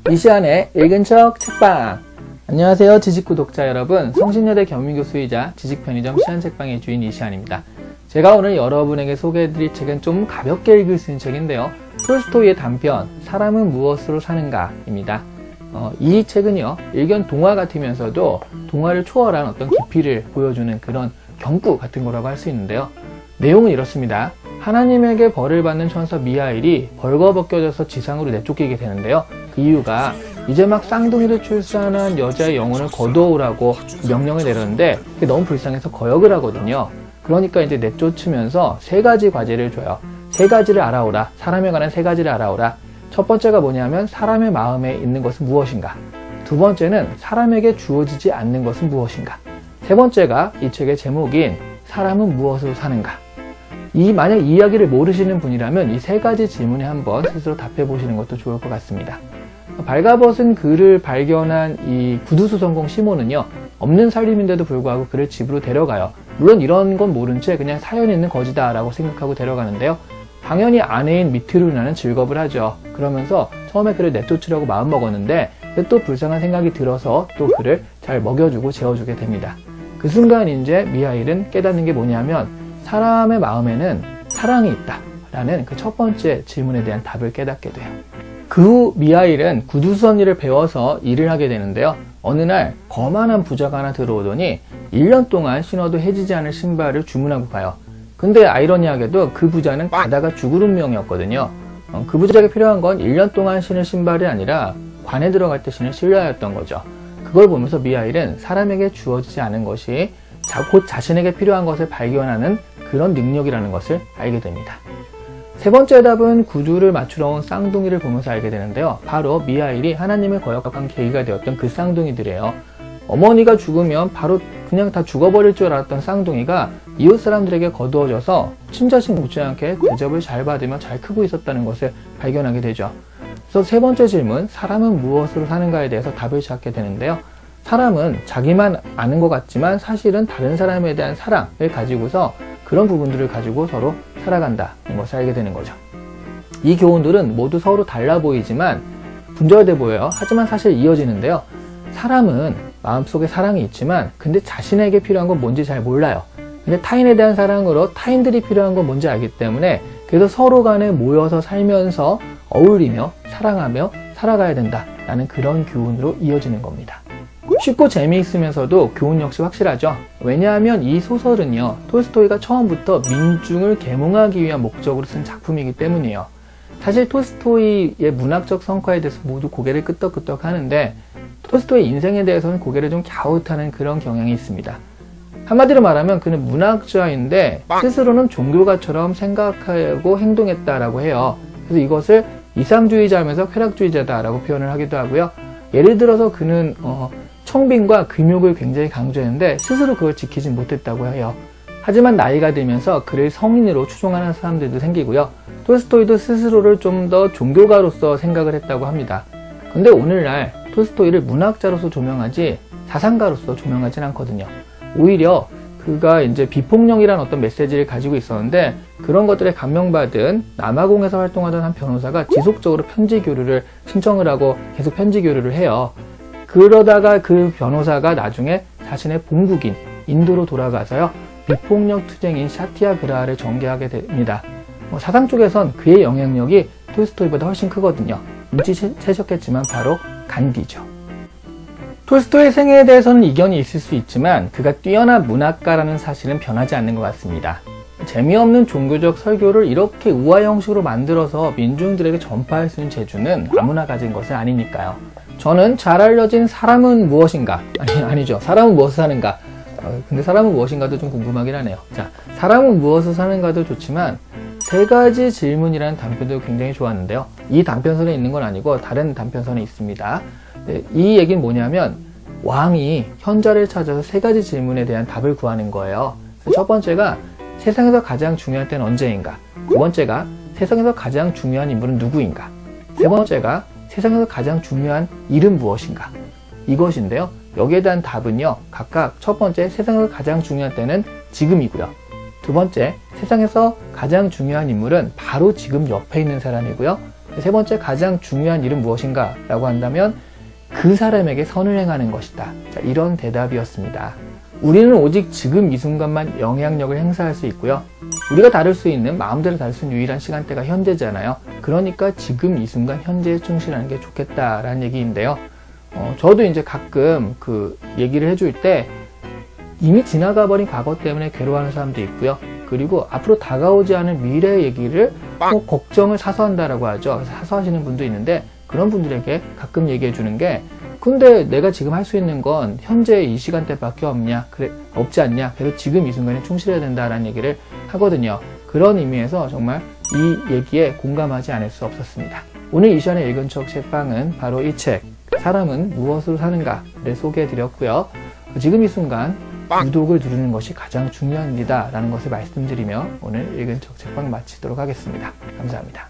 이시안의 읽은 척 책방. 안녕하세요 지식구독자 여러분, 성신여대 겸임교수이자 지식편의점 시안책방의 주인 이시안입니다. 제가 오늘 여러분에게 소개해드릴 책은 좀 가볍게 읽을 수 있는 책인데요, 톨스토이의 단편 사람은 무엇으로 사는가 입니다. 이 책은요, 일견 동화 같으면서도 동화를 초월한 어떤 깊이를 보여주는 그런 경구 같은 거라고 할 수 있는데요, 내용은 이렇습니다. 하나님에게 벌을 받는 천사 미하일이 벌거벗겨져서 지상으로 내쫓기게 되는데요, 그 이유가 이제 막 쌍둥이를 출산한 여자의 영혼을 거두어오라고 명령을 내렸는데 그게 너무 불쌍해서 거역을 하거든요. 그러니까 이제 내쫓으면서 세 가지 과제를 줘요. 세 가지를 알아오라. 사람에 관한 세 가지를 알아오라. 첫 번째가 뭐냐면 사람의 마음에 있는 것은 무엇인가. 두 번째는 사람에게 주어지지 않는 것은 무엇인가. 세 번째가 이 책의 제목인 사람은 무엇으로 사는가. 만약 이 이야기를 모르시는 분이라면 이 세 가지 질문에 한번 스스로 답해 보시는 것도 좋을 것 같습니다. 발가벗은 그를 발견한 이 구두수성공 시몬은요, 없는 살림인데도 불구하고 그를 집으로 데려가요. 물론 이런 건 모른 채 그냥 사연 있는 거지다 라고 생각하고 데려가는데요, 당연히 아내인 미트루나는 즐겁을 하죠. 그러면서 처음에 그를 내쫓으려고 마음먹었는데 또 불쌍한 생각이 들어서 또 그를 잘 먹여주고 재워주게 됩니다. 그 순간 이제 미하일은 깨닫는 게 뭐냐면 사람의 마음에는 사랑이 있다 라는 그 첫 번째 질문에 대한 답을 깨닫게 돼요. 그 후 미하일은 구두선 일을 배워서 일을 하게 되는데요, 어느 날 거만한 부자가 하나 들어오더니 1년 동안 신어도 해지지 않을 신발을 주문하고 가요. 근데 아이러니하게도 그 부자는 가다가 죽을 운명이었거든요. 그 부자에게 필요한 건 1년 동안 신을 신발이 아니라 관에 들어갈 때 신을 신라였던 거죠. 그걸 보면서 미하일은 사람에게 주어지지 않은 것이 곧 자신에게 필요한 것을 발견하는 그런 능력이라는 것을 알게 됩니다. 세 번째 답은 구두를 맞추러 온 쌍둥이를 보면서 알게 되는데요, 바로 미하일이 하나님을 거역한 계기가 되었던 그 쌍둥이들이에요. 어머니가 죽으면 바로 그냥 다 죽어버릴 줄 알았던 쌍둥이가 이웃 사람들에게 거두어져서 친자식 못지않게 대접을 잘 받으며 잘 크고 있었다는 것을 발견하게 되죠. 그래서 세 번째 질문, 사람은 무엇으로 사는가에 대해서 답을 찾게 되는데요, 사람은 자기만 아는 것 같지만 사실은 다른 사람에 대한 사랑을 가지고서 그런 부분들을 가지고 서로 살아간다는 것을 알게 되는 거죠. 이 교훈들은 모두 서로 달라 보이지만 분절돼 보여요. 하지만 사실 이어지는데요, 사람은 마음속에 사랑이 있지만 근데 자신에게 필요한 건 뭔지 잘 몰라요. 근데 타인에 대한 사랑으로 타인들이 필요한 건 뭔지 알기 때문에 그래서 서로 간에 모여서 살면서 어울리며 사랑하며 살아가야 된다라는 그런 교훈으로 이어지는 겁니다. 쉽고 재미있으면서도 교훈 역시 확실하죠. 왜냐하면 이 소설은요, 톨스토이가 처음부터 민중을 계몽하기 위한 목적으로 쓴 작품이기 때문이에요. 사실 톨스토이의 문학적 성과에 대해서 모두 고개를 끄덕끄덕 하는데 톨스토이의 인생에 대해서는 고개를 좀 갸웃하는 그런 경향이 있습니다. 한마디로 말하면 그는 문학자인데 스스로는 종교가처럼 생각하고 행동했다라고 해요. 그래서 이것을 이상주의자면서 쾌락주의자다라고 표현을 하기도 하고요. 예를 들어서 그는 청빈과 금욕을 굉장히 강조했는데 스스로 그걸 지키지 못했다고 해요. 하지만 나이가 들면서 그를 성인으로 추종하는 사람들도 생기고요. 톨스토이도 스스로를 좀 더 종교가로서 생각을 했다고 합니다. 근데 오늘날 톨스토이를 문학자로서 조명하지 사상가로서 조명하진 않거든요. 오히려 그가 이제 비폭력이라는 어떤 메시지를 가지고 있었는데 그런 것들에 감명받은 남아공에서 활동하던 한 변호사가 지속적으로 편지 교류를 신청을 하고 계속 편지 교류를 해요. 그러다가 그 변호사가 나중에 자신의 본국인 인도로 돌아가서요, 비폭력 투쟁인 샤티아그라를 전개하게 됩니다. 사상 쪽에선 그의 영향력이 톨스토이보다 훨씬 크거든요. 눈치채셨겠지만 바로 간디죠. 톨스토이의 생애에 대해서는 이견이 있을 수 있지만 그가 뛰어난 문학가라는 사실은 변하지 않는 것 같습니다. 재미없는 종교적 설교를 이렇게 우화 형식으로 만들어서 민중들에게 전파할 수 있는 재주는 아무나 가진 것은 아니니까요. 저는 잘 알려진 사람은 무엇인가? 아니죠. 사람은 무엇을 사는가? 근데 사람은 무엇인가도 좀 궁금하긴 하네요. 자, 사람은 무엇을 사는가도 좋지만 세 가지 질문이라는 단편도 굉장히 좋았는데요. 이 단편선에 있는 건 아니고 다른 단편선에 있습니다. 이 얘기는 뭐냐면 왕이 현자를 찾아서 세 가지 질문에 대한 답을 구하는 거예요. 첫 번째가 세상에서 가장 중요한 때는 언제인가? 두 번째가 세상에서 가장 중요한 인물은 누구인가? 세 번째가 세상에서 가장 중요한 일은 무엇인가? 이것인데요, 여기에 대한 답은요, 각각 첫 번째 세상에서 가장 중요한 때는 지금이고요, 두 번째 세상에서 가장 중요한 인물은 바로 지금 옆에 있는 사람이고요, 세 번째, 가장 중요한 일은 무엇인가? 라고 한다면 그 사람에게 선을 행하는 것이다. 자, 이런 대답이었습니다. 우리는 오직 지금 이 순간만 영향력을 행사할 수 있고요. 우리가 다룰 수 있는, 마음대로 다룰 수 있는 유일한 시간대가 현재잖아요. 그러니까 지금 이 순간 현재에 충실하는 게 좋겠다라는 얘기인데요. 저도 이제 가끔 그 얘기를 해줄 때 이미 지나가 버린 과거 때문에 괴로워하는 사람도 있고요. 그리고 앞으로 다가오지 않은 미래 얘기를 꼭 걱정을 사서 한다라고 하죠. 사서 하시는 분도 있는데 그런 분들에게 가끔 얘기해 주는 게, 근데 내가 지금 할 수 있는 건 현재 이 시간대밖에 없지 않냐. 그래서 지금 이 순간에 충실해야 된다라는 얘기를 하거든요. 그런 의미에서 정말 이 얘기에 공감하지 않을 수 없었습니다. 오늘 이시안의 읽은 척 책방은 바로 이 책, 사람은 무엇으로 사는가를 소개해 드렸고요. 지금 이 순간 구독을 누르는 것이 가장 중요한 일이다 라는 것을 말씀드리며 오늘 읽은 척 책방 마치도록 하겠습니다. 감사합니다.